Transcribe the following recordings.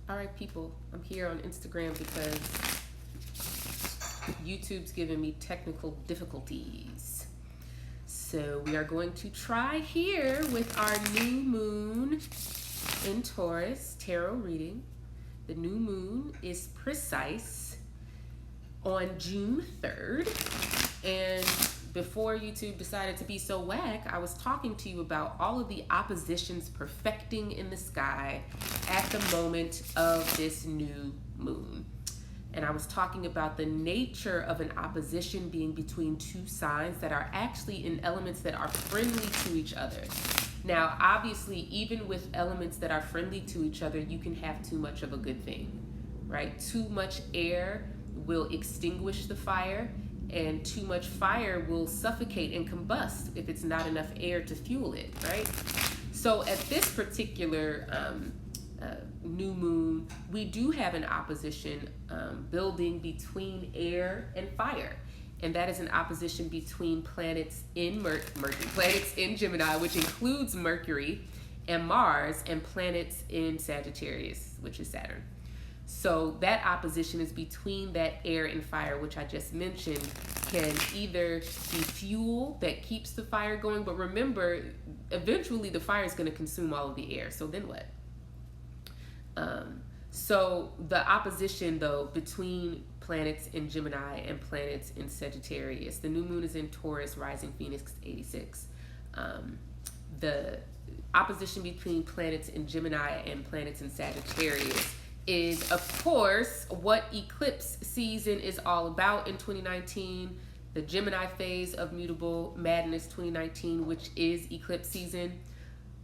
All right, people, I'm here on Instagram because YouTube's giving me technical difficulties. So we are going to try here with our new moon in Taurus tarot reading. The new moon is precise on June 3rd. And before YouTube decided to be so whack, I was talking to you about all of the oppositions perfecting in the sky at the moment of this new moon. And I was talking about the nature of an opposition being between two signs that are actually in elements that are friendly to each other. Now, obviously, even with elements that are friendly to each other, you can have too much of a good thing, right? Too much air will extinguish the fire, and too much fire will suffocate and combust if it's not enough air to fuel it, right? So at this particular new moon, we do have an opposition building between air and fire. And that is an opposition between planets in planets in Gemini, which includes Mercury and Mars, and planets in Sagittarius, which is Saturn. So that opposition is between that air and fire, which I just mentioned, can either be fuel that keeps the fire going, but remember, eventually the fire is going to consume all of the air. So then what? So the opposition, though, between planets in Gemini and planets in Sagittarius, the new moon is in Taurus, rising Phoenix 86. The opposition between planets in Gemini and planets in Sagittarius is, of course, what eclipse season is all about in 2019. The Gemini phase of Mutable Madness 2019, which is eclipse season.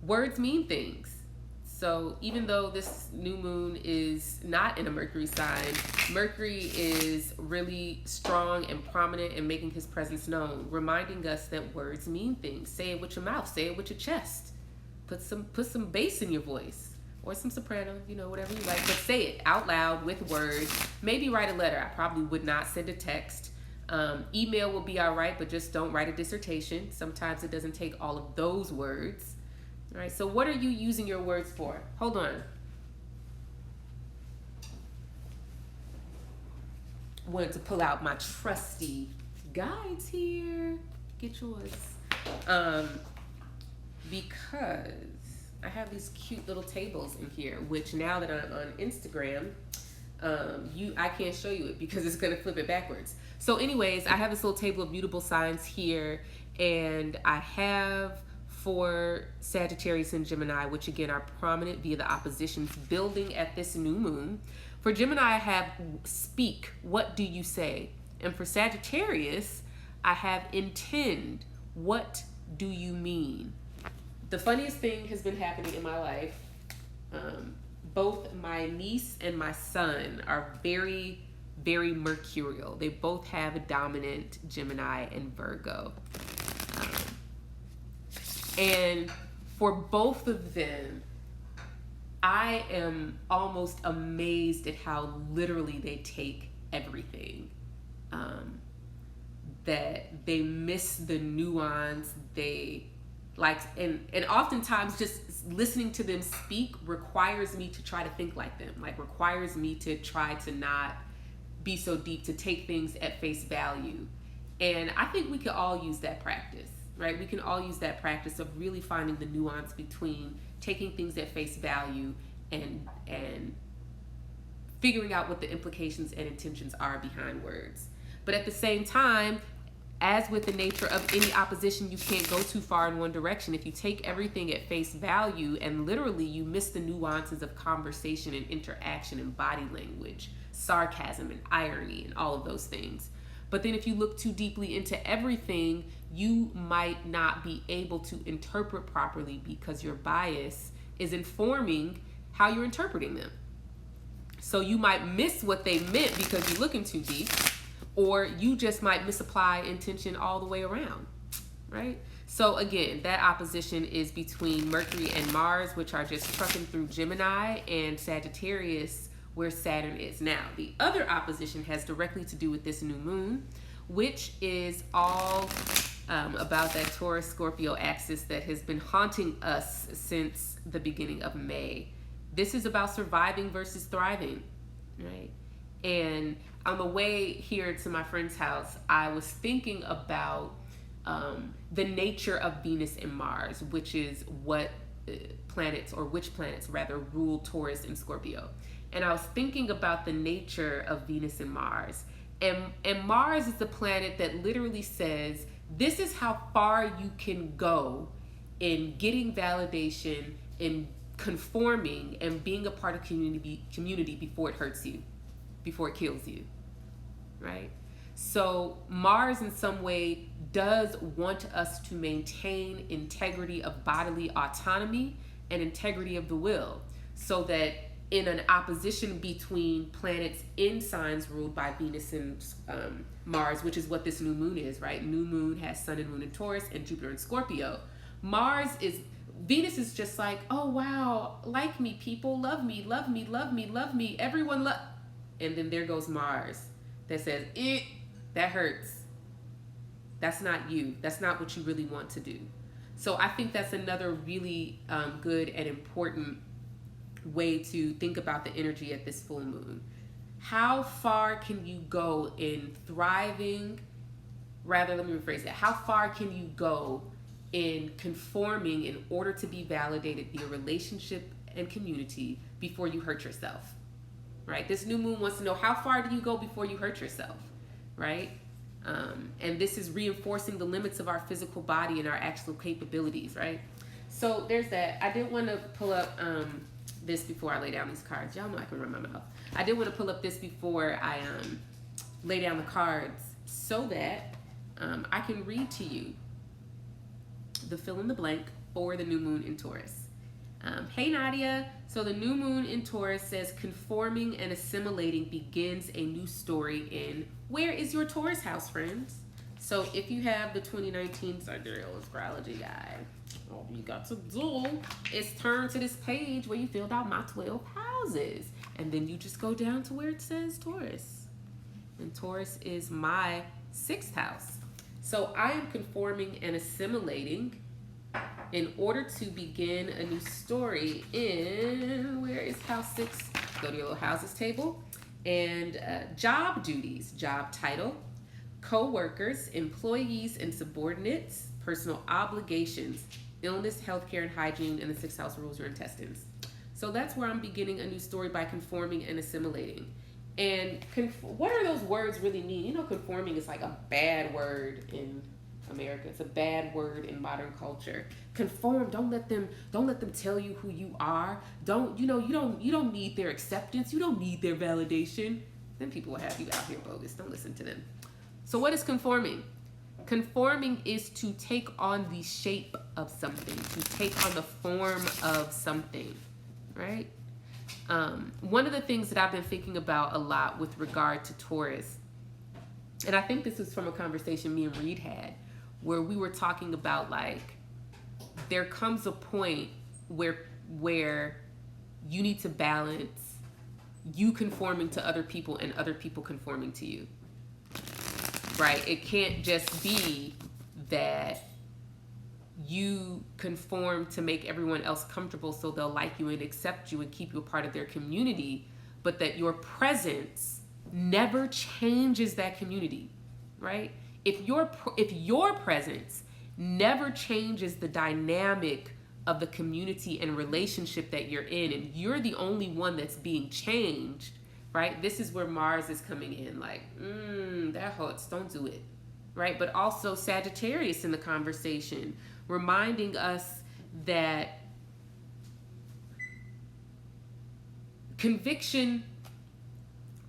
Words mean things. So even though this new moon is not in a Mercury sign, Mercury is really strong and prominent in making his presence known, reminding us that words mean things. Say it with your mouth, say it with your chest. Put some bass in your voice, or some soprano, whatever you like, but say it out loud with words. Maybe write a letter. I probably would not send a text. Email will be all right, but just don't write a dissertation. Sometimes it doesn't take all of those words. All right, so what are you using your words for? Hold on. Wanted to pull out my trusty guides here. Get yours. Because I have these cute little tables in here, which now that I'm on Instagram, I can't show you it because it's gonna flip it backwards. So anyways, I have this little table of mutable signs here, and I have for Sagittarius and Gemini, which again are prominent via the oppositions building at this new moon. For Gemini, I have speak, what do you say? And for Sagittarius, I have intend, what do you mean? The funniest thing has been happening in my life. Both my niece and my son are very, very mercurial. They both have a dominant Gemini and Virgo. And for both of them, I am almost amazed at how literally they take everything. That they miss the nuance. They like, and oftentimes just listening to them speak requires me to try to think like them. Like requires me to try to not be so deep, to take things at face value. And I think we could all use that practice. Right? We can all use that practice of really finding the nuance between taking things at face value and figuring out what the implications and intentions are behind words. But at the same time, as with the nature of any opposition, you can't go too far in one direction. If you take everything at face value and literally you miss the nuances of conversation and interaction and body language, sarcasm and irony and all of those things. But then if you look too deeply into everything, you might not be able to interpret properly because your bias is informing how you're interpreting them. So you might miss what they meant because you're looking too deep, or you just might misapply intention all the way around, right? So again, that opposition is between Mercury and Mars, which are just trucking through Gemini, and Sagittarius, where Saturn is. Now, the other opposition has directly to do with this new moon, which is all about that Taurus-Scorpio axis that has been haunting us since the beginning of May. This is about surviving versus thriving, right? And on the way here to my friend's house, I was thinking about the nature of Venus and Mars, which is what which planets rather rule Taurus and Scorpio. And I was thinking about the nature of Venus and Mars. And Mars is the planet that literally says, this is how far you can go in getting validation, in conforming, and being a part of community before it hurts you, before it kills you, right? So Mars in some way does want us to maintain integrity of bodily autonomy and integrity of the will, so that in an opposition between planets in signs ruled by Venus and Mars, which is what this new moon is, right? New moon has Sun and Moon in Taurus and Jupiter in Scorpio. Venus is just like, oh wow, like me, people, love me, love me, love me, love me, everyone love. And then there goes Mars that says, that hurts. That's not you. That's not what you really want to do. So I think that's another really good and important way to think about the energy at this full moon. How far can you go in thriving? Rather, let me rephrase that. How far can you go in conforming in order to be validated via relationship and community before you hurt yourself, right? This new moon wants to know, how far do you go before you hurt yourself, right? And this is reinforcing the limits of our physical body and our actual capabilities, right? So there's that. I did want to pull up this before I lay down these cards. Y'all know I can run my mouth. I did want to pull up this before I lay down the cards so that I can read to you the fill in the blank for the new moon in Taurus. Hey Nadia, so the new moon in Taurus says conforming and assimilating begins a new story in where is your Taurus house, friends? So if you have the 2019 Sidereal Astrology Guide, all you got to do is turn to this page where you filled out my 12 houses. And then you just go down to where it says Taurus. And Taurus is my 6th house. So I am conforming and assimilating in order to begin a new story in, where is house 6? Go to your little houses table. And job duties, job title, co-workers, employees and subordinates, personal obligations, illness, healthcare, and hygiene, and the 6th house rules your intestines. So that's where I'm beginning a new story by conforming and assimilating. And what do those words really mean? You know, conforming is like a bad word in America. It's a bad word in modern culture. Conform. Don't let them tell you who you are. You don't need their acceptance. You don't need their validation. Then people will have you out here bogus. Don't listen to them. So what is conforming? Conforming is to take on the shape of something, to take on the form of something, right? One of the things that I've been thinking about a lot with regard to Taurus, and I think this was from a conversation me and Reed had, where we were talking about, like, there comes a point where you need to balance you conforming to other people and other people conforming to you, right? It can't just be that you conform to make everyone else comfortable so they'll like you and accept you and keep you a part of their community, but that your presence never changes that community, right? If your presence never changes the dynamic of the community and relationship that you're in, and you're the only one that's being changed, right? This is where Mars is coming in, like, that hurts, don't do it, right? But also Sagittarius in the conversation, reminding us that conviction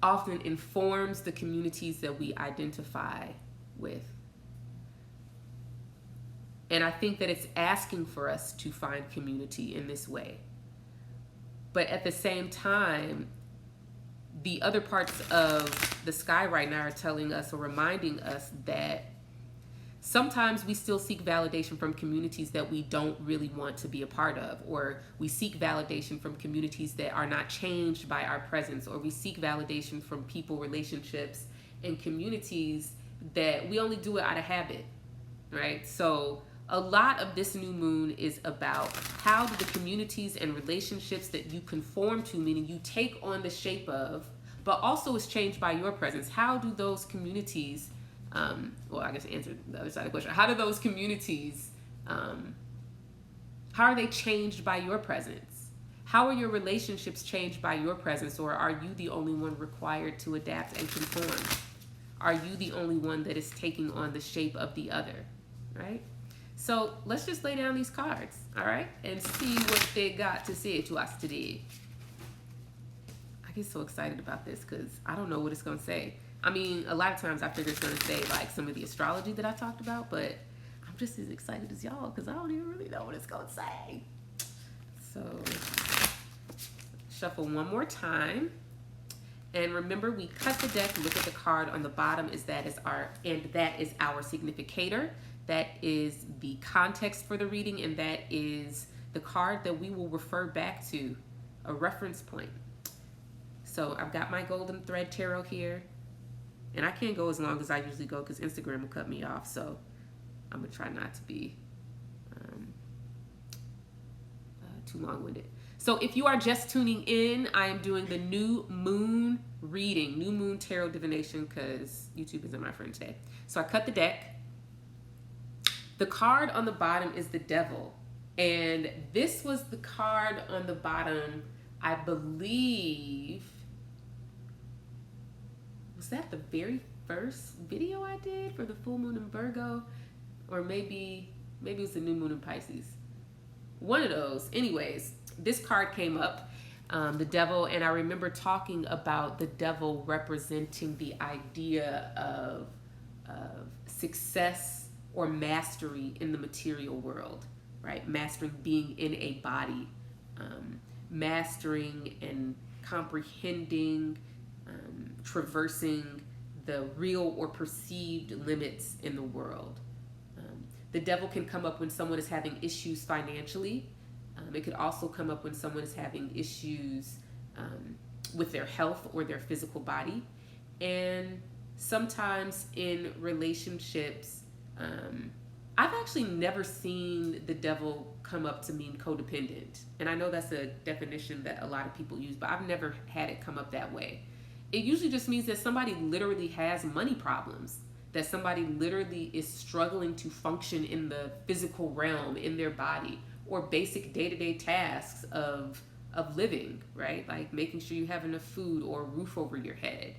often informs the communities that we identify with. And I think that it's asking for us to find community in this way. But at the same time, the other parts of the sky right now are telling us or reminding us that sometimes we still seek validation from communities that we don't really want to be a part of, or we seek validation from communities that are not changed by our presence, or we seek validation from people, relationships, and communities that we only do it out of habit, right? So a lot of this new moon is about how do the communities and relationships that you conform to, meaning you take on the shape of, but also is changed by your presence. How do those communities, well, I guess answer the other side of the question. How do those communities, how are they changed by your presence? How are your relationships changed by your presence? Or are you the only one required to adapt and conform? Are you the only one that is taking on the shape of the other, right? So let's just lay down these cards, all right? And see what they got to say to us today. I get so excited about this because I don't know what it's going to say. I mean, a lot of times I figure it's going to say like some of the astrology that I talked about, but I'm just as excited as y'all because I don't even really know what it's going to say. So shuffle one more time. And remember, we cut the deck, look at the card on the bottom, that is our significator. That is the context for the reading, and that is the card that we will refer back to, a reference point. So I've got my golden thread tarot here, and I can't go as long as I usually go because Instagram will cut me off, so I'm going to try not to be too long-winded. So if you are just tuning in, I am doing the new moon reading, new moon tarot divination, because YouTube isn't my friend today. So I cut the deck. The card on the bottom is the devil. And this was the card on the bottom, I believe. Was that the very first video I did for the full moon in Virgo? Or maybe it was the new moon in Pisces. One of those. Anyways, this card came up, the devil, and I remember talking about the devil representing the idea of success or mastery in the material world, right? Mastering being in a body, mastering and comprehending, traversing the real or perceived limits in the world. The devil can come up when someone is having issues financially. It could also come up when someone is having issues with their health or their physical body. And sometimes in relationships, I've actually never seen the devil come up to mean codependent. And I know that's a definition that a lot of people use, but I've never had it come up that way. It usually just means that somebody literally has money problems, that somebody literally is struggling to function in the physical realm, in their body, or basic day-to-day tasks of living, right? Like making sure you have enough food or a roof over your head.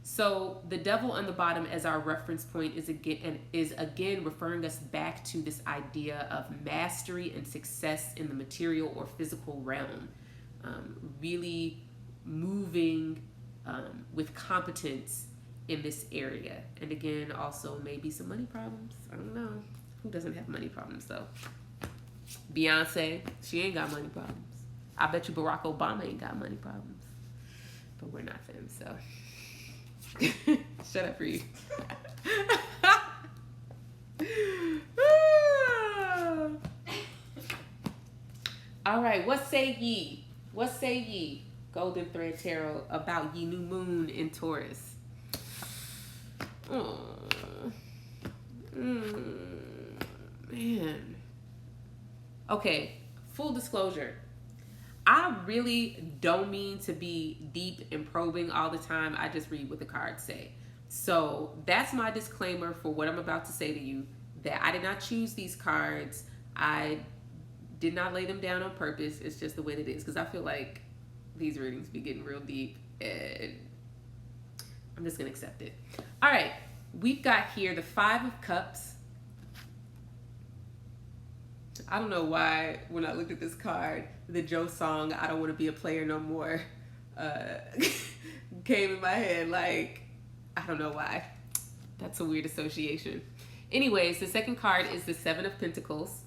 So the devil on the bottom as our reference point is again referring us back to this idea of mastery and success in the material or physical realm. Really moving with competence in this area. And again, also maybe some money problems. I don't know. Who doesn't have money problems though? Beyonce, she ain't got money problems. I bet you Barack Obama ain't got money problems. But we're not them, so shut up, Reed. All right, what say ye? What say ye, Golden Thread Tarot, about ye new moon in Taurus? Oh, man. Okay, full disclosure. I really don't mean to be deep and probing all the time. I just read what the cards say. So that's my disclaimer for what I'm about to say to you, that I did not choose these cards. I did not lay them down on purpose. It's just the way that it is, because I feel like these readings be getting real deep, and I'm just going to accept it. All right, we've got here the Five of Cups. I don't know why when I looked at this card, the Joe song, I Don't Want to Be a Player No More, came in my head. Like, I don't know why. That's a weird association. Anyways, the second card is the Seven of Pentacles.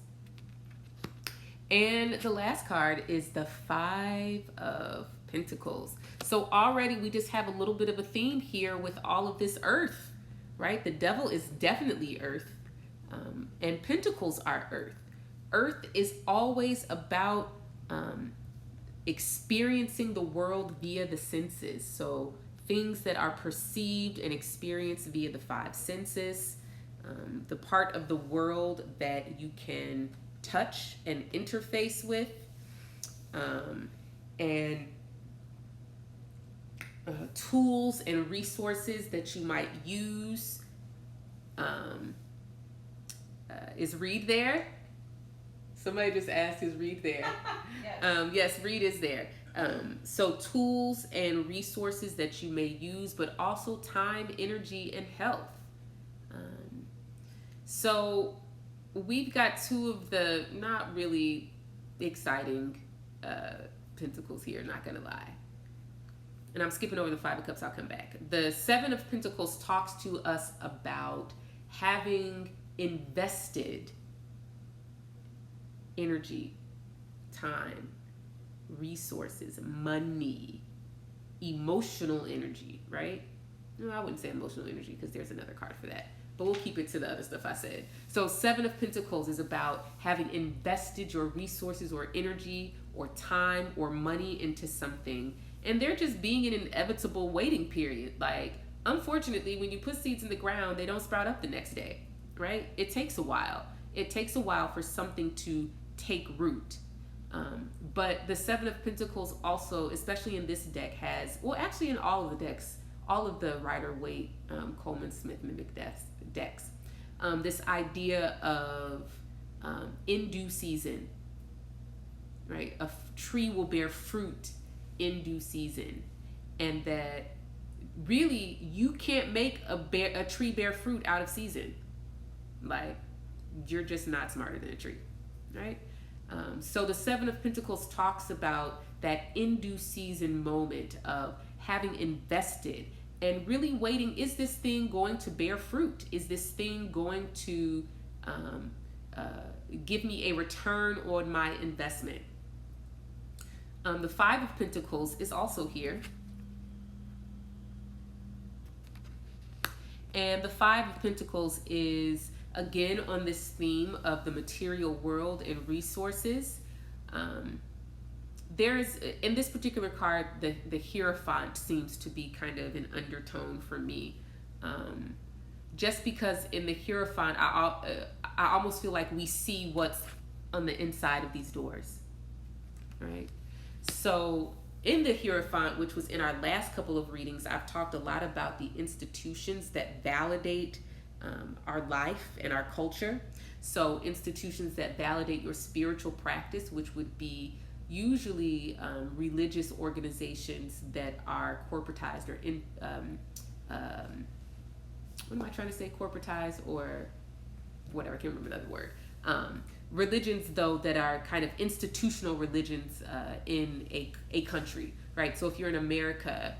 And the last card is the Five of Pentacles. So already we just have a little bit of a theme here with all of this earth, right? The devil is definitely earth, and pentacles are earth. Earth is always about experiencing the world via the senses. So things that are perceived and experienced via the five senses. the part of the world that you can touch and interface with, and tools and resources that you might use. Is Reed there? Somebody just asked, is Reed there? Yes. Yes, Reed is there. So tools and resources that you may use, but also time, energy, and health. So we've got two of the not really exciting pentacles here, not gonna lie. And I'm skipping over the Five of Cups, I'll come back. The Seven of Pentacles talks to us about having invested energy, time, resources, money, emotional energy, right? No, I wouldn't say emotional energy because there's another card for that. But we'll keep it to the other stuff I said. So Seven of Pentacles is about having invested your resources or energy or time or money into something. And they're just being in an inevitable waiting period. Like, unfortunately, when you put seeds in the ground, they don't sprout up the next day, right? It takes a while. It takes a while for something to take root. But the Seven of Pentacles also, especially in this deck, has, well, actually in all of the decks, all of the Rider-Waite, Coleman Smith mimic decks, this idea of in due season, right? A tree will bear fruit in due season, and that really you can't make a tree bear fruit out of season. Like, you're just not smarter than a tree, right? So the Seven of Pentacles talks about that in due season moment of having invested and really waiting. Is this thing going to bear fruit? Is this thing going to give me a return on my investment? The Five of Pentacles is also here. And the Five of Pentacles is, again, on this theme of the material world and resources. There's, in this particular card, the Hierophant seems to be kind of an undertone for me. Just because in the Hierophant, I almost feel like we see what's on the inside of these doors, right? So in the Hierophant, which was in our last couple of readings, I've talked a lot about the institutions that validate our life and our culture. So institutions that validate your spiritual practice, which would be usually religious organizations that are corporatized or in, what am I trying to say? Corporatized or whatever, I can't remember the other word. Religions, though, that are kind of institutional religions in a country, right? So if you're in America,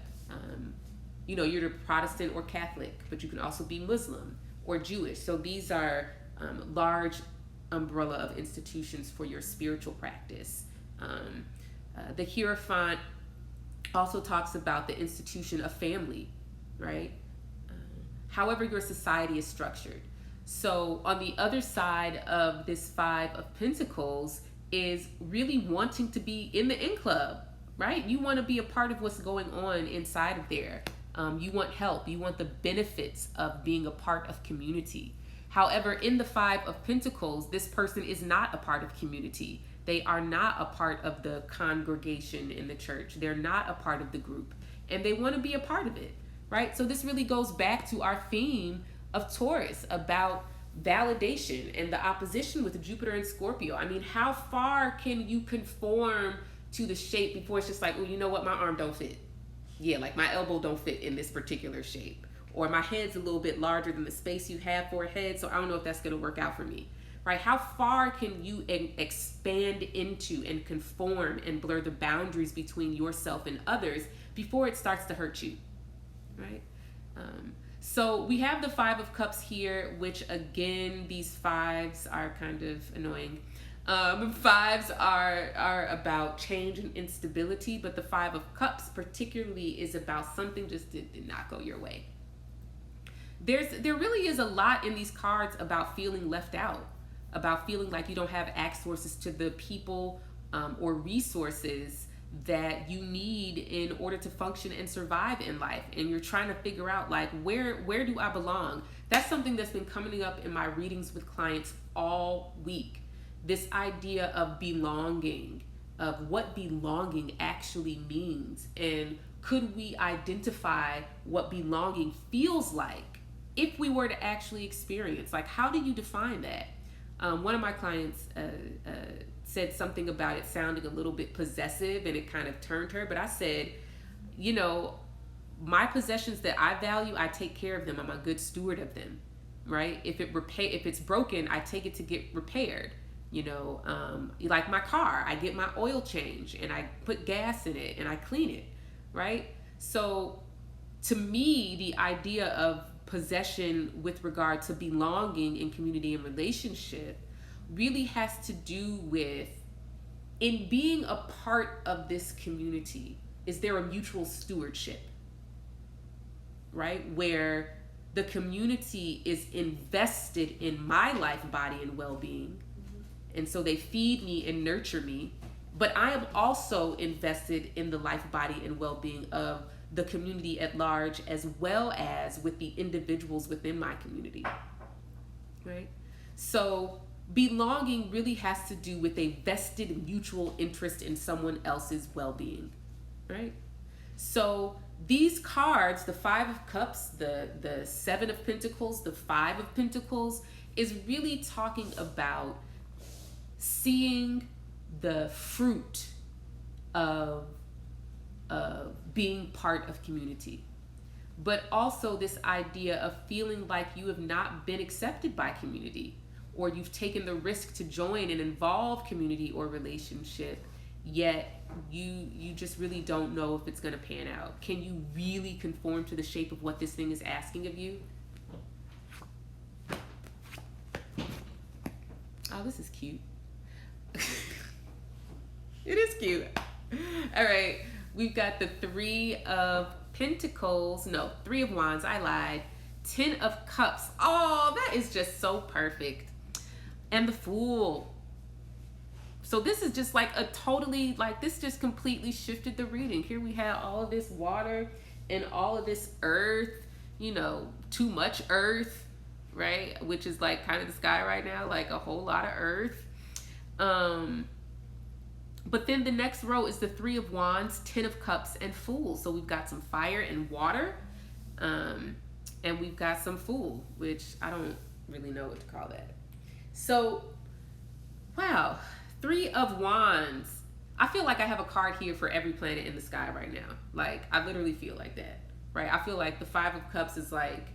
you know, you're Protestant or Catholic, but you can also be Muslim or Jewish. So these are large umbrella of institutions for your spiritual practice. The Hierophant also talks about the institution of family, right? However your society is structured. So on the other side of this Five of Pentacles is really wanting to be in the in club, right? You want to be a part of what's going on inside of there. You want help. You want the benefits of being a part of community. However, in the Five of Pentacles, this person is not a part of community. They are not a part of the congregation in the church. They're not a part of the group, and they want to be a part of it, right? So this really goes back to our theme of Taurus about validation and the opposition with Jupiter and Scorpio. I mean, how far can you conform to the shape before it's just like, well, you know what, my arm don't fit. Yeah, like my elbow don't fit in this particular shape. Or my head's a little bit larger than the space you have for a head, so I don't know if that's going to work out for me. Right? How far can you expand into and conform and blur the boundaries between yourself and others before it starts to hurt you? Right? So we have the Five of Cups here, which again, these fives are kind of annoying. Fives are about change and instability, but the Five of Cups particularly is about something just did not go your way. There really is a lot in these cards about feeling left out, about feeling like you don't have access to the people or resources that you need in order to function and survive in life, and you're trying to figure out like where do I belong. That's something that's been coming up in my readings with clients all week. This idea of belonging, of what belonging actually means, and could we identify what belonging feels like if we were to actually experience? Like, how do you define that? One of my clients said something about it sounding a little bit possessive, and it kind of turned her. But I said, you know, my possessions that I value, I take care of them. I'm a good steward of them, right? If it's broken, I take it to get repaired. You know, like my car, I get my oil change and I put gas in it and I clean it, right? So to me, the idea of possession with regard to belonging in community and relationship really has to do with, in being a part of this community, is there a mutual stewardship, right? Where the community is invested in my life, body, and well-being. And so they feed me and nurture me, but I am also invested in the life, body, and well-being of the community at large, as well as with the individuals within my community, right? So belonging really has to do with a vested mutual interest in someone else's well-being, right? So these cards, the Five of Cups, the Seven of Pentacles, the Five of Pentacles, is really talking about seeing the fruit of being part of community, but also this idea of feeling like you have not been accepted by community, or you've taken the risk to join and involve community or relationship, yet you just really don't know if it's going to pan out. Can you really conform to the shape of what this thing is asking of you? Oh, this is cute. It is cute. All right, we've got the Three of Pentacles. No, Three of Wands. I lied. 10 of Cups. Oh, that is just so perfect. And the Fool. So this is just like a totally, like, this just completely shifted the reading. Here we have all of this water and all of this earth, you know, too much earth, right? Which is like kind of the sky right now, like a whole lot of earth. But then the next row is the Three of Wands, 10 of Cups, and Fool. So we've got some fire and water, and we've got some Fool, which I don't really know what to call that. So, wow, Three of Wands. I feel like I have a card here for every planet in the sky right now. Like, I literally feel like that, right? I feel like the Five of Cups is like,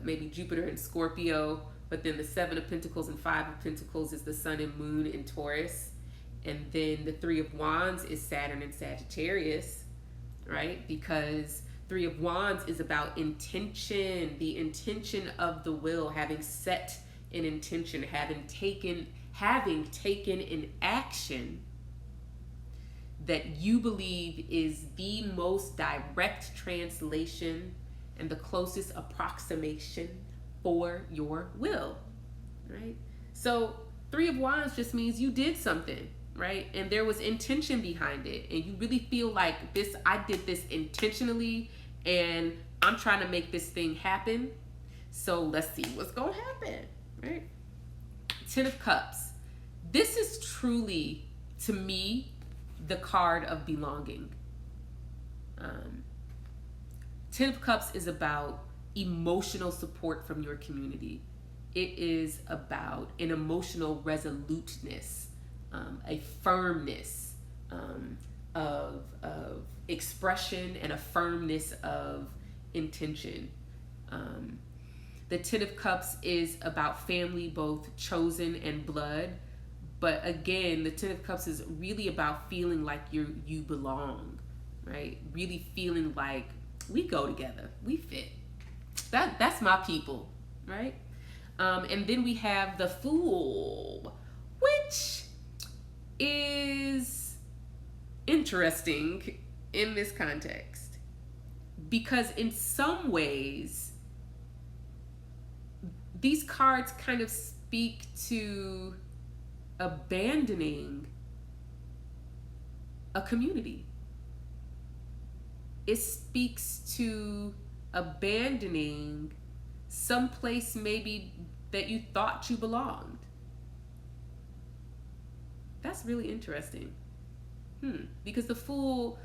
maybe Jupiter and Scorpio. But then the Seven of Pentacles and Five of Pentacles is the Sun and Moon in Taurus. And then the Three of Wands is Saturn and Sagittarius, right? Because Three of Wands is about intention, the intention of the will, having set an intention, having taken an action that you believe is the most direct translation and the closest approximation for your will, right? So Three of Wands just means you did something, right? And there was intention behind it, and you really feel like this, I did this intentionally, and I'm trying to make this thing happen. So let's see what's gonna happen, right? 10 of Cups. This is truly, to me, the card of belonging. 10 of Cups is about emotional support from your community. It is about an emotional resoluteness, a firmness of expression, and a firmness of intention. The 10 of Cups is about family, both chosen and blood. But again, the 10 of Cups is really about feeling like you belong, right? Really feeling like we go together, we fit. That's my people, right? And then we have the Fool, which is interesting in this context, because in some ways these cards kind of speak to abandoning a community, it speaks to abandoning some place maybe that you thought you belonged. That's really interesting. Because the fool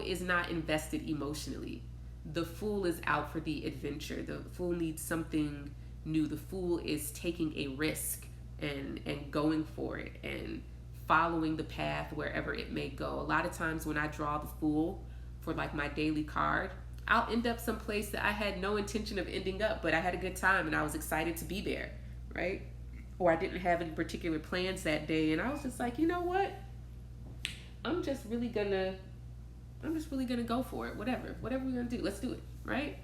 is not invested emotionally. The fool is out for the adventure. The fool needs something new. The fool is taking a risk and going for it and following the path wherever it may go. A lot of times when I draw the fool for like my daily card, I'll end up someplace that I had no intention of ending up, but I had a good time and I was excited to be there, right? Or I didn't have any particular plans that day and I was just like, you know what? I'm just really gonna go for it. Whatever we're gonna do, let's do it, right?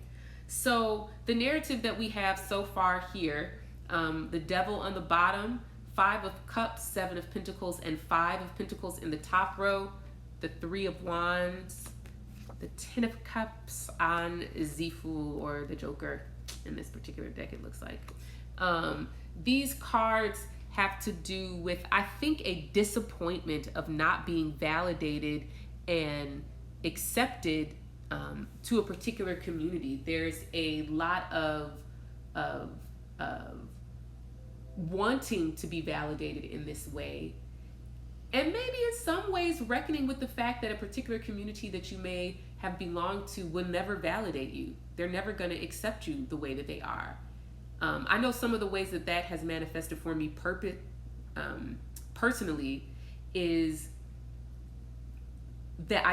So the narrative that we have so far here, the devil on the bottom, 5 of cups, 7 of pentacles, and 5 of pentacles in the top row, the 3 of wands, the 10 of cups on Zifu, or the Joker in this particular deck, it looks like. These cards have to do with, I think, a disappointment of not being validated and accepted to a particular community. There's a lot of wanting to be validated in this way, and maybe in some ways reckoning with the fact that a particular community that you may have belonged to will never validate you. They're never going to accept you the way that they are. I know some of the ways that that has manifested for me personally is that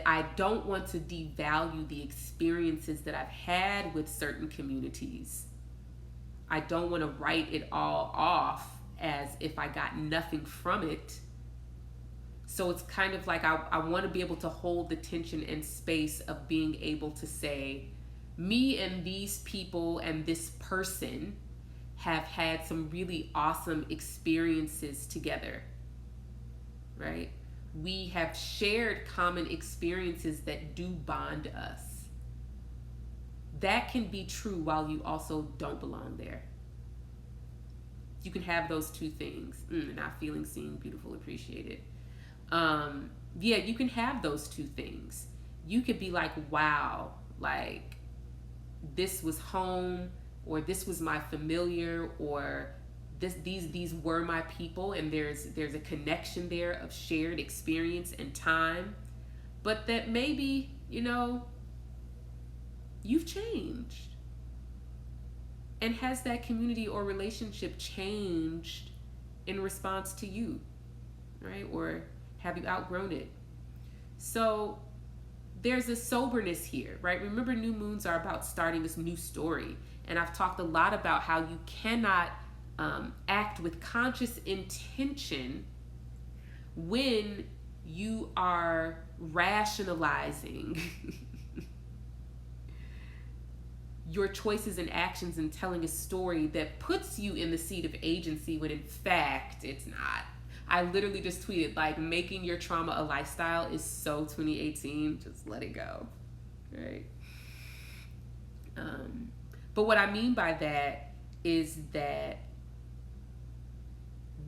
I don't want to devalue the experiences that I've had with certain communities. I don't want to write it all off as if I got nothing from it. So it's kind of like I want to be able to hold the tension and space of being able to say, me and these people and this person have had some really awesome experiences together, right? We have shared common experiences that do bond us. That can be true while you also don't belong there. You can have those two things. Not feeling seen, beautiful, appreciated. Yeah, you can have those two things. You could be like, wow, like this was home, or this was my familiar, or these were my people, and there's a connection there of shared experience and time, but that maybe, you've changed. And has that community or relationship changed in response to you, right? Or have you outgrown it? So there's a soberness here, right? Remember, new moons are about starting this new story. And I've talked a lot about how you cannot act with conscious intention when you are rationalizing your choices and actions and telling a story that puts you in the seat of agency when in fact it's not. I literally just tweeted, like, making your trauma a lifestyle is so 2018. Just let it go, right? But what I mean by that is that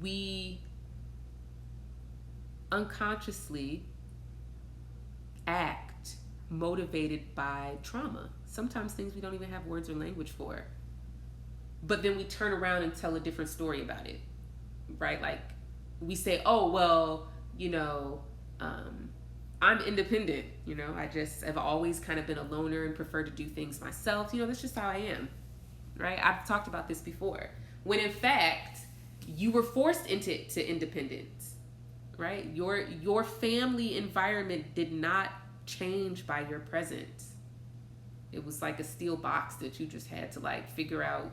we unconsciously act motivated by trauma. Sometimes things we don't even have words or language for. But then we turn around and tell a different story about it, right? Like, we say, oh, well, I'm independent. I just have always kind of been a loner and prefer to do things myself. That's just how I am, right? I've talked about this before. When in fact, you were forced into independence, right? Your family environment did not change by your presence. It was like a steel box that you just had to like figure out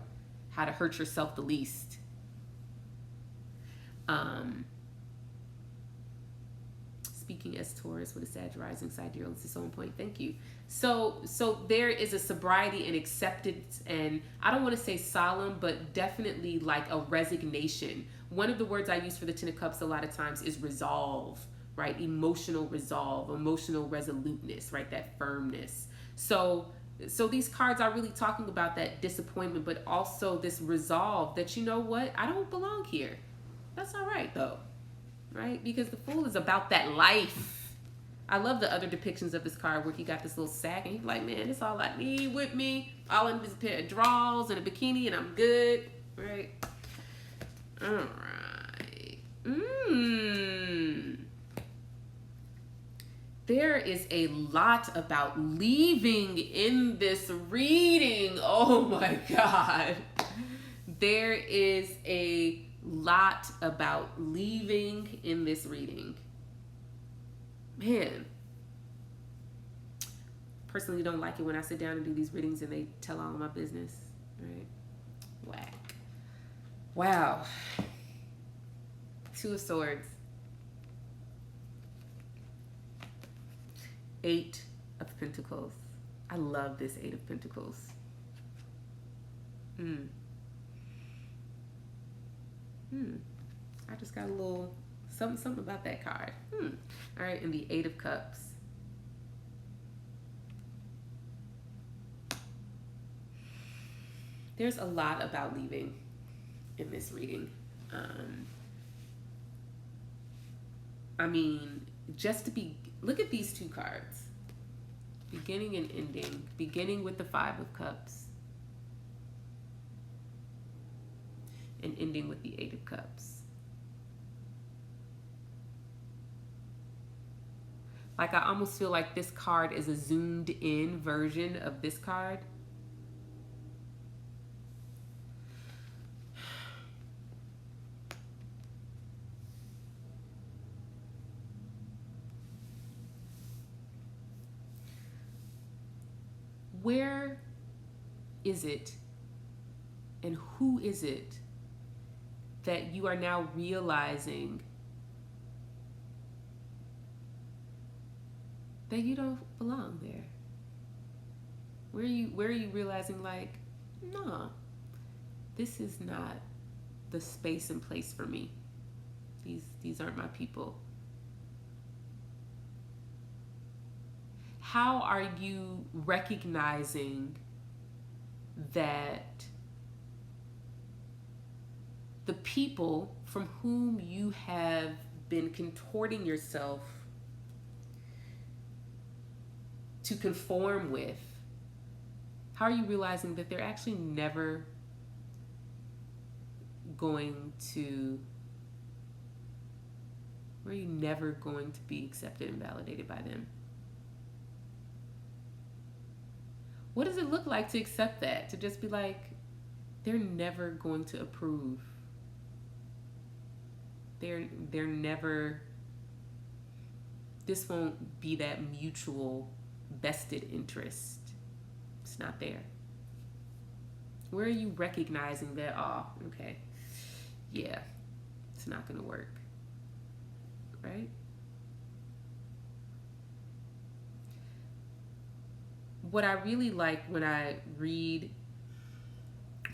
how to hurt yourself the least. Speaking as Taurus with a Sag rising sidereal, this is so on point. Thank you. So there is a sobriety and acceptance, and I don't want to say solemn, but definitely like a resignation. One of the words I use for the 10 of Cups a lot of times is resolve, right? Emotional resolve, emotional resoluteness, right? That firmness. So these cards are really talking about that disappointment, but also this resolve that, you know what? I don't belong here. That's all right though, right? Because the Fool is about that life, I love the other depictions of this card where he got this little sack and he's like, man, it's all I need with me. All in this pair of drawers and a bikini and I'm good. Right? All right. There is a lot about leaving in this reading. Oh my God. There is a lot about leaving in this reading. Man. Personally don't like it when I sit down and do these readings and they tell all of my business. Right? Whack. Wow. Two of Swords. 8 of Pentacles. I love this 8 of Pentacles. I just got a little something about that card. All right, and the 8 of Cups. There's a lot about leaving in this reading. I mean, just to be, look at these 2 cards. Beginning and ending. Beginning with the 5 of Cups. And ending with the 8 of Cups. Like, I almost feel like this card is a zoomed in version of this card. Where is it and who is it that you are now realizing that you don't belong there? Where are you realizing, like, no, this is not the space and place for me. These aren't my people. How are you recognizing that the people from whom you have been contorting yourself to conform with, how are you realizing that they're actually never going to, where are you never going to be accepted and validated by them? What does it look like to accept that? To just be like, they're never going to approve. They're never, this won't be that mutual vested interest. It's not there. Where are you recognizing that, oh, okay, yeah, it's not gonna work, right? What I really like when I read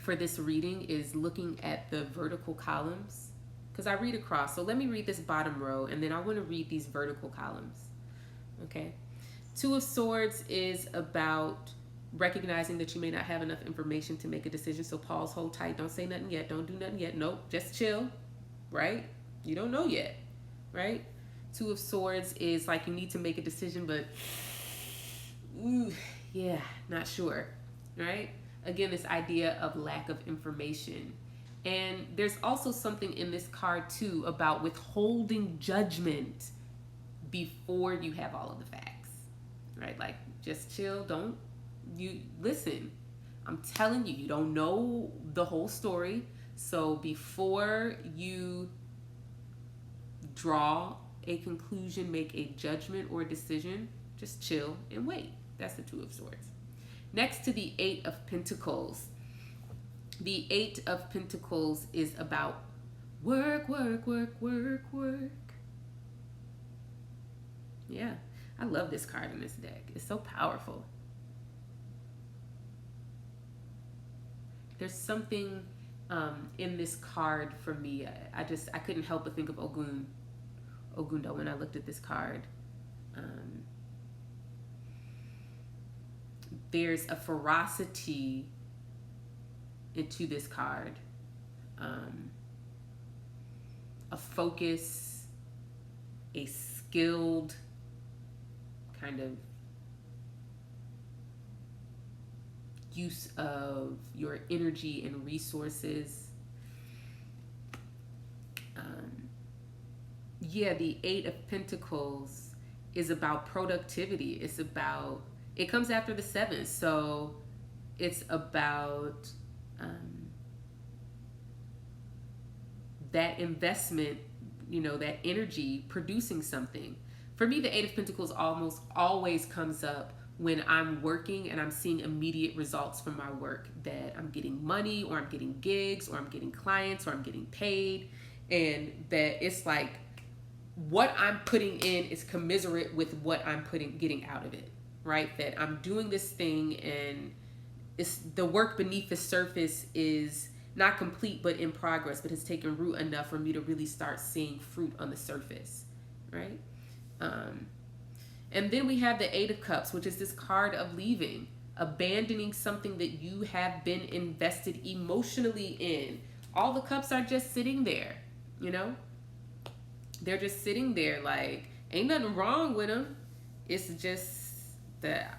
for this reading is looking at the vertical columns, because I read across. So let me read this bottom row, and then I want to read these vertical columns. Okay. 2 of Swords is about recognizing that you may not have enough information to make a decision. So pause, hold tight, don't say nothing yet, don't do nothing yet. Nope, just chill, right? You don't know yet, right? 2 of Swords is like you need to make a decision, but ooh, yeah, not sure, right? Again, this idea of lack of information. And there's also something in this card too about withholding judgment before you have all of the facts, right? Like, just chill, don't, you listen, I'm telling you, you don't know the whole story. So before you draw a conclusion, make a judgment or a decision, just chill and wait. That's the 2 of Swords. Next to the 8 of Pentacles. The 8 of Pentacles is about work, work, work, work, work. Yeah, I love this card in this deck. It's so powerful. There's something in this card for me. I couldn't help but think of Ogunda when I looked at this card. There's a ferocity into this card, a focus, a skilled kind of use of your energy and resources. Yeah, the Eight of Pentacles is about productivity. It comes after the Seven. So it's about that investment, that energy producing something. For me, the Eight of Pentacles almost always comes up when I'm working and I'm seeing immediate results from my work, that I'm getting money or I'm getting gigs or I'm getting clients or I'm getting paid, and that it's like what I'm putting in is commiserate with what I'm getting out of it, right? That I'm doing this thing and it's the work beneath the surface is not complete but in progress, but has taken root enough for me to really start seeing fruit on the surface, right? And then we have the Eight of Cups, which is this card of leaving, abandoning something that you have been invested emotionally in. All the cups are just sitting there, They're just sitting there like, ain't nothing wrong with them. It's just that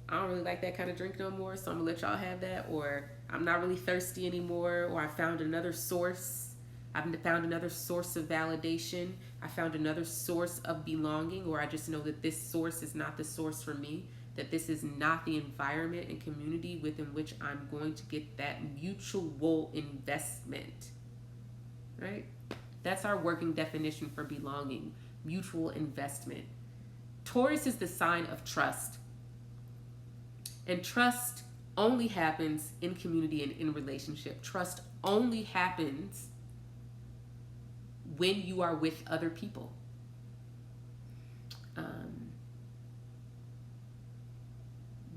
I don't really like that kind of drink no more, so I'm gonna let y'all have that. Or I'm not really thirsty anymore, or I found another source. I've found another source of validation. I found another source of belonging, or I just know that this source is not the source for me, that this is not the environment and community within which I'm going to get that mutual investment, right? That's our working definition for belonging, mutual investment. Taurus is the sign of trust. And trust only happens in community and in relationship. Trust only happens when you are with other people.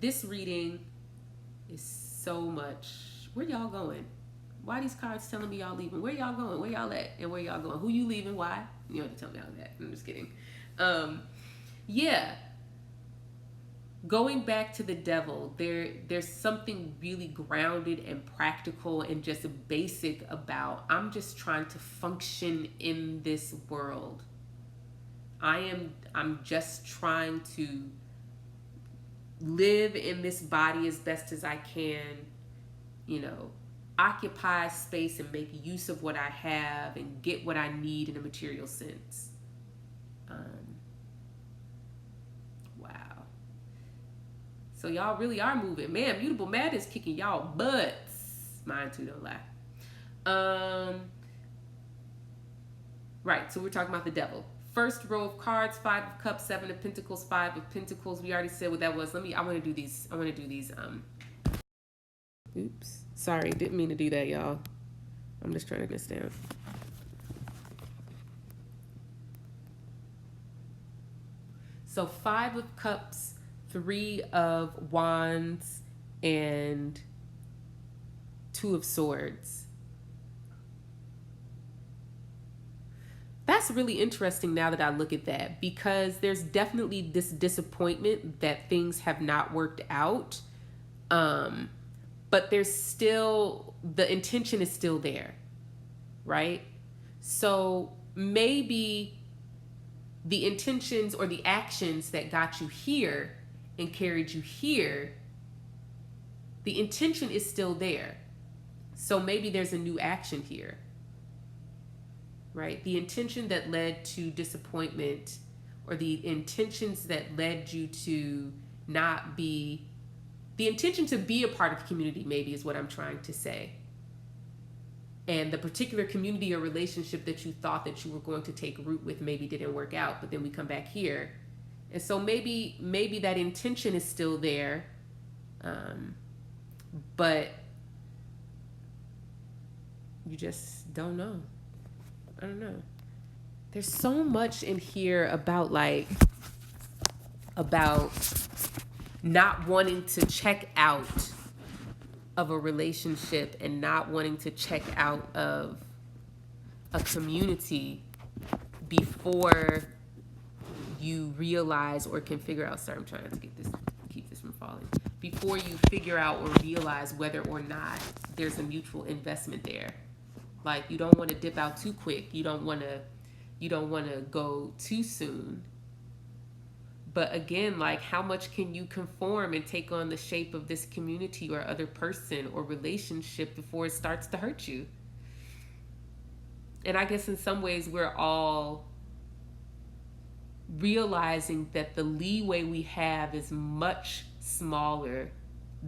This reading is so much. Where y'all going? Why are these cards telling me y'all leaving? Where y'all going? Where y'all at? And where y'all going? Who you leaving? Why? You don't have to tell me all that. I'm just kidding. Yeah. Going back to the Devil, there's something really grounded and practical and just basic about, I'm just trying to function in this world. I'm just trying to live in this body as best as I can, occupy space and make use of what I have and get what I need in a material sense. Wow. So y'all really are moving. Man, Mutable Mad is kicking y'all butts. Mine too, don't lie. Right, so we're talking about the Devil. First row of cards, Five of Cups, Seven of Pentacles, Five of Pentacles. We already said what that was. I want to do these. Oops. Sorry, didn't mean to do that, y'all. I'm just trying to get this down. So Five of Cups, Three of Wands, and Two of Swords. That's really interesting now that I look at that, because there's definitely this disappointment that things have not worked out. But there's still, the intention is still there, right? So maybe the intentions or the actions that got you here and carried you here, the intention is still there. So maybe there's a new action here, right? The intention that led to disappointment, or the intentions that led you to not be, the intention to be a part of community maybe is what I'm trying to say. And the particular community or relationship that you thought that you were going to take root with maybe didn't work out, but then we come back here. And so maybe that intention is still there, but you just don't know. I don't know. There's so much in here about not wanting to check out of a relationship and not wanting to check out of a community before you realize or can figure out, sorry, I'm trying to keep this from falling, before you figure out or realize whether or not there's a mutual investment there. Like, you don't want to dip out too quick. You don't want to go too soon. But again, like, how much can you conform and take on the shape of this community or other person or relationship before it starts to hurt you? And I guess in some ways we're all realizing that the leeway we have is much smaller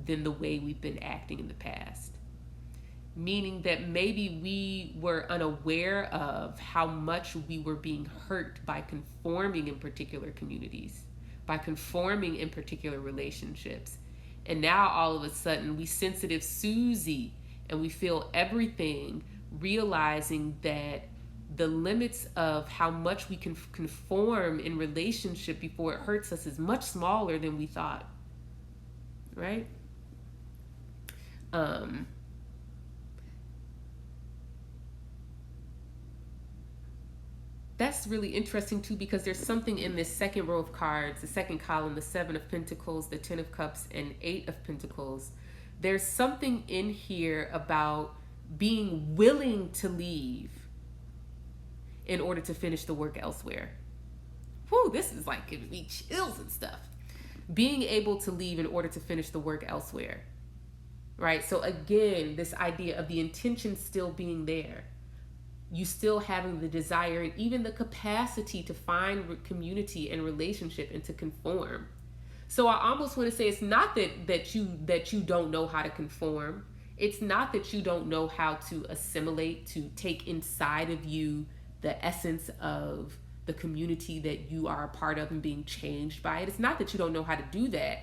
than the way we've been acting in the past. Meaning that maybe we were unaware of how much we were being hurt by conforming in particular communities, by conforming in particular relationships. And now all of a sudden we sensitive Susie and we feel everything, realizing that the limits of how much we can conform in relationship before it hurts us is much smaller than we thought, right? That's really interesting too, because there's something in this second row of cards, the second column, the 7 of Pentacles, the 10 of Cups, and 8 of Pentacles. There's something in here about being willing to leave in order to finish the work elsewhere. Whew, this is like giving me chills and stuff. Being able to leave in order to finish the work elsewhere, right? So again, this idea of the intention still being there. You still having the desire and even the capacity to find community and relationship and to conform. So I almost want to say it's not that you don't know how to conform. It's not that you don't know how to assimilate, to take inside of you the essence of the community that you are a part of and being changed by it. It's not that you don't know how to do that.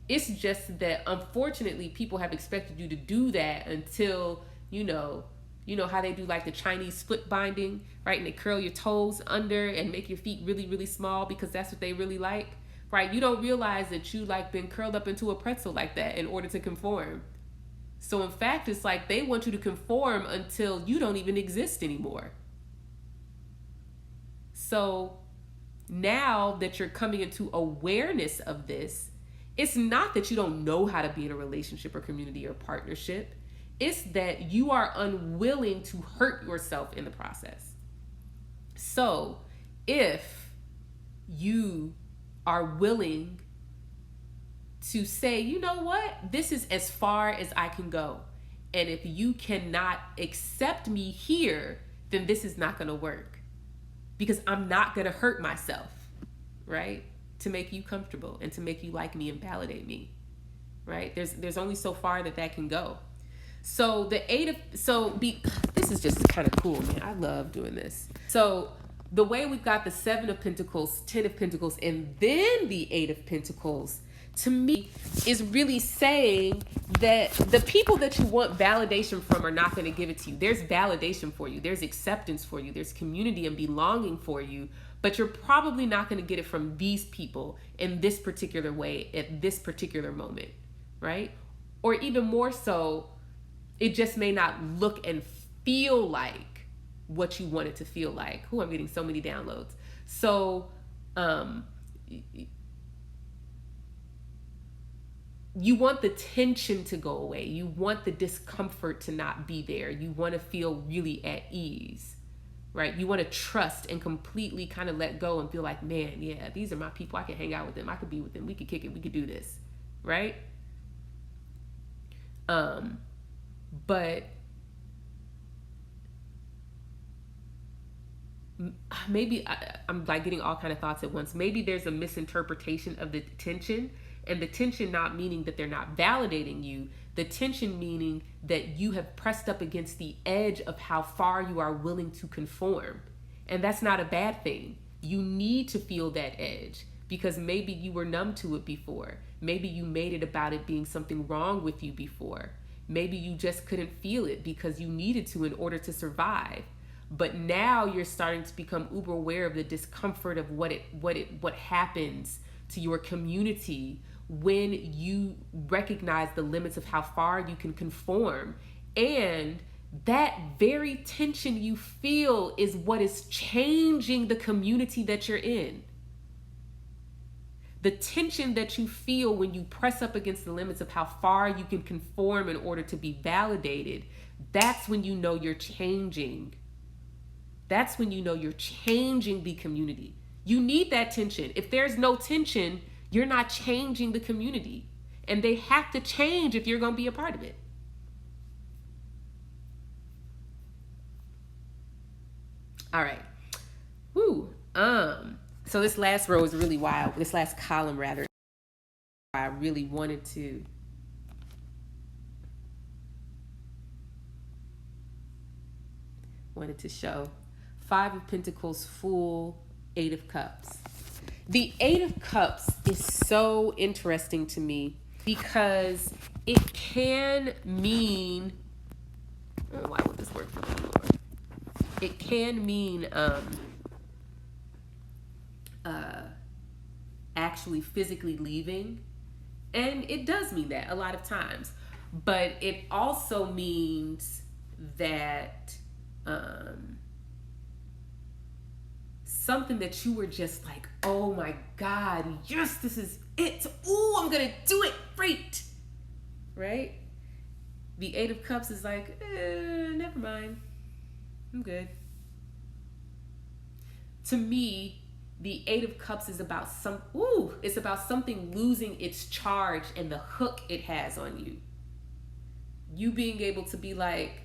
It's just that unfortunately people have expected you to do that until, you know how they do like the Chinese split binding, right? And they curl your toes under and make your feet really, really small because that's what they really like, right? You don't realize that you like been curled up into a pretzel like that in order to conform. So in fact, it's like they want you to conform until you don't even exist anymore. So now that you're coming into awareness of this, it's not that you don't know how to be in a relationship or community or partnership. It's that you are unwilling to hurt yourself in the process. So if you are willing to say, you know what, this is as far as I can go. And if you cannot accept me here, then this is not going to work. Because I'm not going to hurt myself, right? To make you comfortable and to make you like me and validate me, right? There's only so far that can go. So this is just kind of cool, man. I love doing this. So the way we've got the 7 of Pentacles, 10 of Pentacles, and then the 8 of Pentacles, to me, is really saying that the people that you want validation from are not going to give it to you. There's validation for you. There's acceptance for you. There's community and belonging for you. But you're probably not going to get it from these people in this particular way at this particular moment, right? Or even more so, it just may not look and feel like what you want it to feel like. Oh, I'm getting so many downloads. So, you want the tension to go away. You want the discomfort to not be there. You want to feel really at ease, right? You want to trust and completely kind of let go and feel like, man, yeah, these are my people. I can hang out with them. I could be with them. We could kick it. We could do this, right? But maybe I'm like getting all kind of thoughts at once. Maybe there's a misinterpretation of the tension. And the tension not meaning that they're not validating you. The tension meaning that you have pressed up against the edge of how far you are willing to conform. And that's not a bad thing. You need to feel that edge because maybe you were numb to it before. Maybe you made it about it being something wrong with you before. Maybe you just couldn't feel it because you needed to in order to survive. But now you're starting to become uber aware of the discomfort of what happens to your community when you recognize the limits of how far you can conform. And that very tension you feel is what is changing the community that you're in. The tension that you feel when you press up against the limits of how far you can conform in order to be validated, that's when you know you're changing. That's when you know you're changing the community. You need that tension. If there's no tension, you're not changing the community. And they have to change if you're going to be a part of it. All right. Woo. So this last row is really wild. This last column, rather, I really wanted to show. 5 of Pentacles, Fool, 8 of Cups. The 8 of Cups is so interesting to me because it can mean, oh, why would this work for me, Lord? It can mean actually physically leaving. And it does mean that a lot of times. But it also means that something that you were just like, oh my God, yes, this is it. Ooh, I'm going to do it. Great. Right? The 8 of Cups is like, never mind. I'm good. To me, the 8 of Cups is about it's about something losing its charge and the hook it has on you. You being able to be like,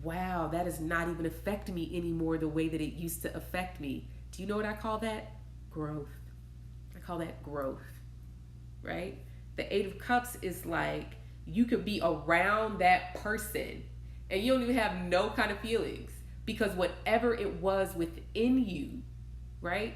wow, that is not even affecting me anymore the way that it used to affect me. Do you know what I call that? Growth. I call that growth, right? The 8 of Cups is like, you could be around that person and you don't even have no kind of feelings because whatever it was within you, right,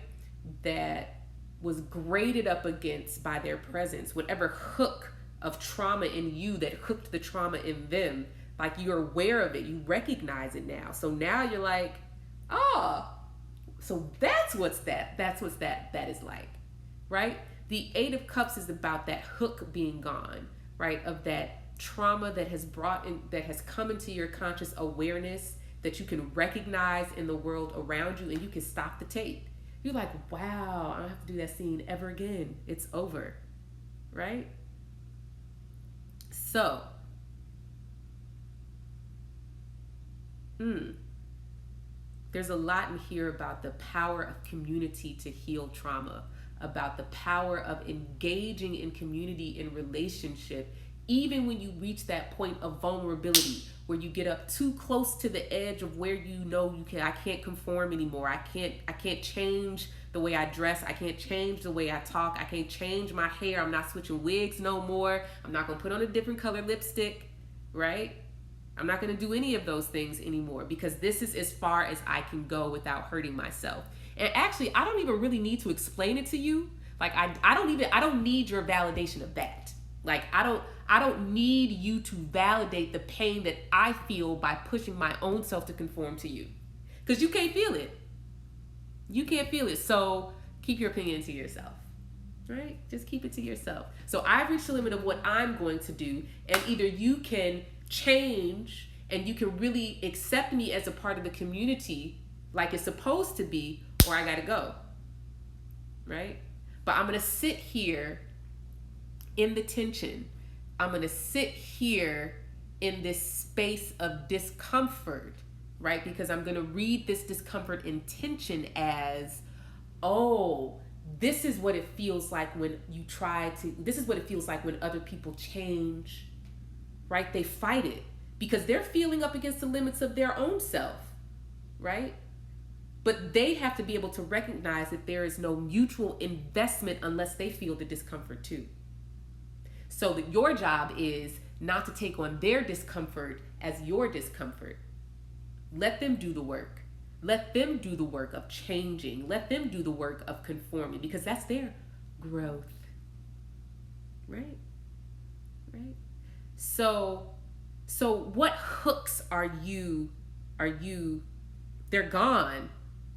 that was graded up against by their presence, whatever hook of trauma in you that hooked the trauma in them, like you're aware of it, you recognize it now. So now you're like, oh, so that's what that is like, right? The 8 of Cups is about that hook being gone, right? Of that trauma that has that has come into your conscious awareness that you can recognize in the world around you, and you can stop the tape. You're like, wow, I don't have to do that scene ever again. It's over, right? So, there's a lot in here about the power of community to heal trauma, about the power of engaging in community in relationship, even when you reach that point of vulnerability where you get up too close to the edge of where I can't conform anymore. I can't change the way I dress. I can't change the way I talk. I can't change my hair. I'm not switching wigs no more. I'm not going to put on a different color lipstick, right? I'm not going to do any of those things anymore because this is as far as I can go without hurting myself. And actually, I don't even really need to explain it to you. Like I don't need your validation of that. Like I don't need you to validate the pain that I feel by pushing my own self to conform to you. Because you can't feel it. You can't feel it. So keep your opinion to yourself. Right? Just keep it to yourself. So I've reached the limit of what I'm going to do. And either you can change and you can really accept me as a part of the community like it's supposed to be, or I gotta go. Right? But I'm going to sit here in the tension. I'm going to sit here in this space of discomfort, right? Because I'm going to read this discomfort in tension as, oh, this is what it feels like when this is what it feels like when other people change, right? They fight it because they're feeling up against the limits of their own self, right? But they have to be able to recognize that there is no mutual investment unless they feel the discomfort too. So that your job is not to take on their discomfort as your discomfort. Let them do the work. Let them do the work of changing. Let them do the work of conforming because that's their growth. Right? Right? So what hooks are you, they're gone,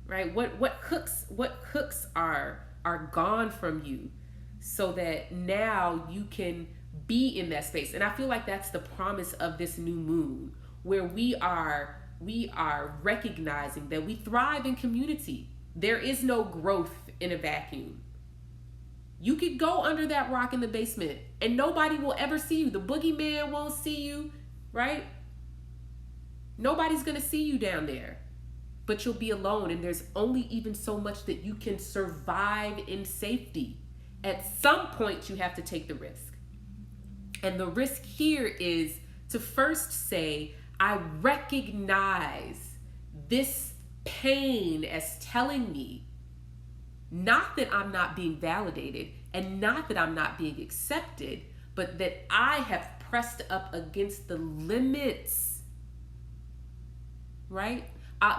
right? What hooks are gone from you so that now you can be in that space. And I feel like that's the promise of this new moon, where we are recognizing that we thrive in community. There is no growth in a vacuum. You could go under that rock in the basement and nobody will ever see you. The boogeyman won't see you, right? Nobody's going to see you down there. but you'll be alone, and there's only even so much that you can survive in safety. At some point, you have to take the risk. And the risk here is to first say, I recognize this pain as telling me not that I'm not being validated and not that I'm not being accepted, but that I have pressed up against the limits, right?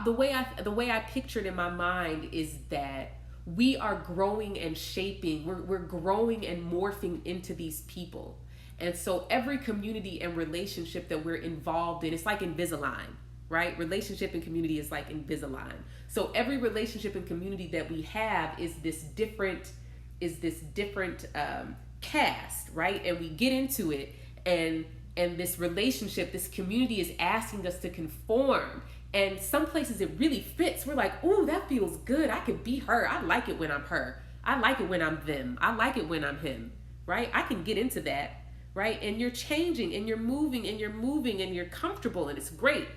The way I pictured in my mind is that we are growing and shaping, we're growing and morphing into these people. And so every community and relationship that we're involved in, it's like Invisalign, right? Relationship and community is like Invisalign. So every relationship and community that we have is this different cast, right? And we get into it, and this relationship, this community is asking us to conform. And some places it really fits. We're like, ooh, that feels good. I could be her. I like it when I'm her. I like it when I'm them. I like it when I'm him, right? I can get into that, right? And you're changing and you're moving and you're comfortable and it's great.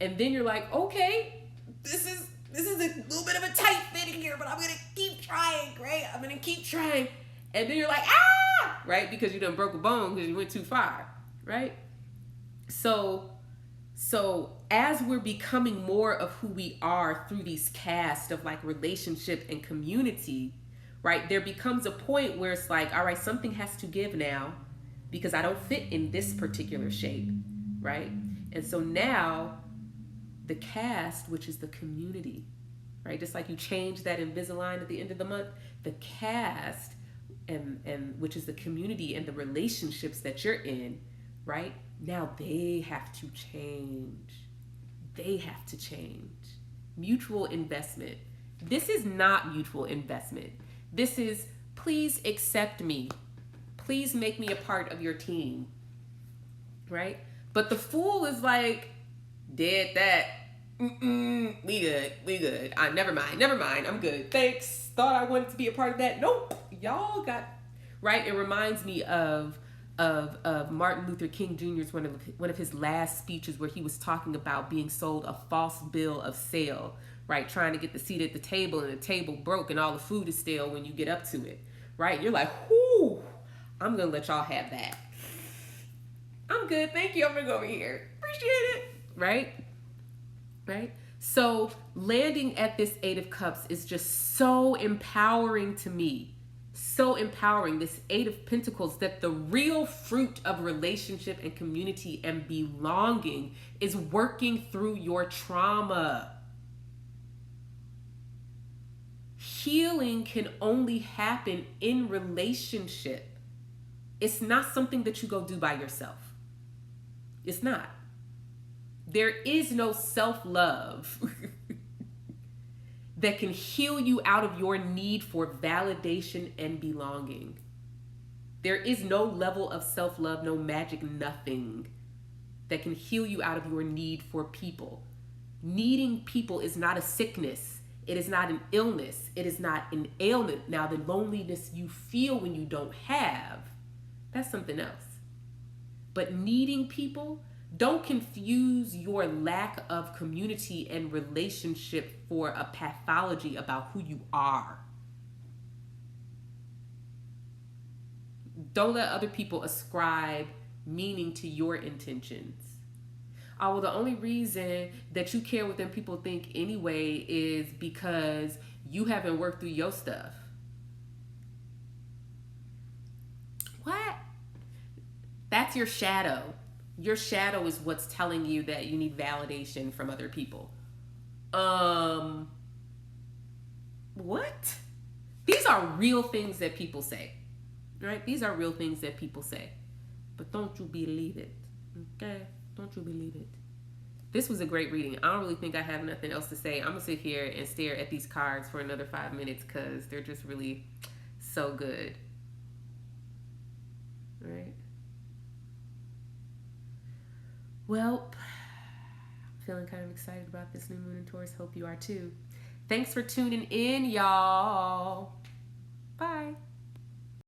And then you're like, okay, this is a little bit of a tight fit in here, but I'm going to keep trying, right? I'm going to keep trying. And then you're like, ah, right? Because you done broke a bone because you went too far, right? So as we're becoming more of who we are through these casts of like relationship and community, right? There becomes a point where it's like, all right, something has to give now because I don't fit in this particular shape, right? And so now the cast, which is the community, right? Just like you change that Invisalign at the end of the month, the cast and which is the community and the relationships that you're in, right? Now they have to change. They have to change. Mutual investment. This is not mutual investment. This is, please accept me. Please make me a part of your team, right? But the fool is like, did that. We good. Never mind. I'm good. Thanks. Thought I wanted to be a part of that. Nope. Y'all got, right? It reminds me of Martin Luther King Jr.'s one of his last speeches where he was talking about being sold a false bill of sale, right? Trying to get the seat at the table and the table broke and all the food is stale when you get up to it, right? You're like, whoo, I'm going to let y'all have that. I'm good. Thank you. I'm going to go over here. Appreciate it. Right? Right? So landing at this Eight of Cups is just so empowering to me. So empowering, this Eight of Pentacles, that the real fruit of relationship and community and belonging is working through your trauma. Healing can only happen in relationship. It's not something that you go do by yourself. It's not. There is no self-love that can heal you out of your need for validation and belonging. There is no level of self-love, no magic, nothing that can heal you out of your need for people. Needing people is not a sickness. It is not an illness. It is not an ailment. Now, the loneliness you feel when you don't have, that's something else. But needing people, don't confuse your lack of community and relationship for a pathology about who you are. Don't let other people ascribe meaning to your intentions. Oh, well, the only reason that you care what them people think anyway is because you haven't worked through your stuff. What? That's your shadow. Your shadow is what's telling you that you need validation from other people. What? These are real things that people say, right? These are real things that people say. But don't you believe it, okay? Don't you believe it? This was a great reading. I don't really think I have nothing else to say. I'm going to sit here and stare at these cards for another 5 minutes because they're just really so good. All right. Well, I'm feeling kind of excited about this new moon in Taurus. Hope you are too. Thanks for tuning in, y'all. Bye.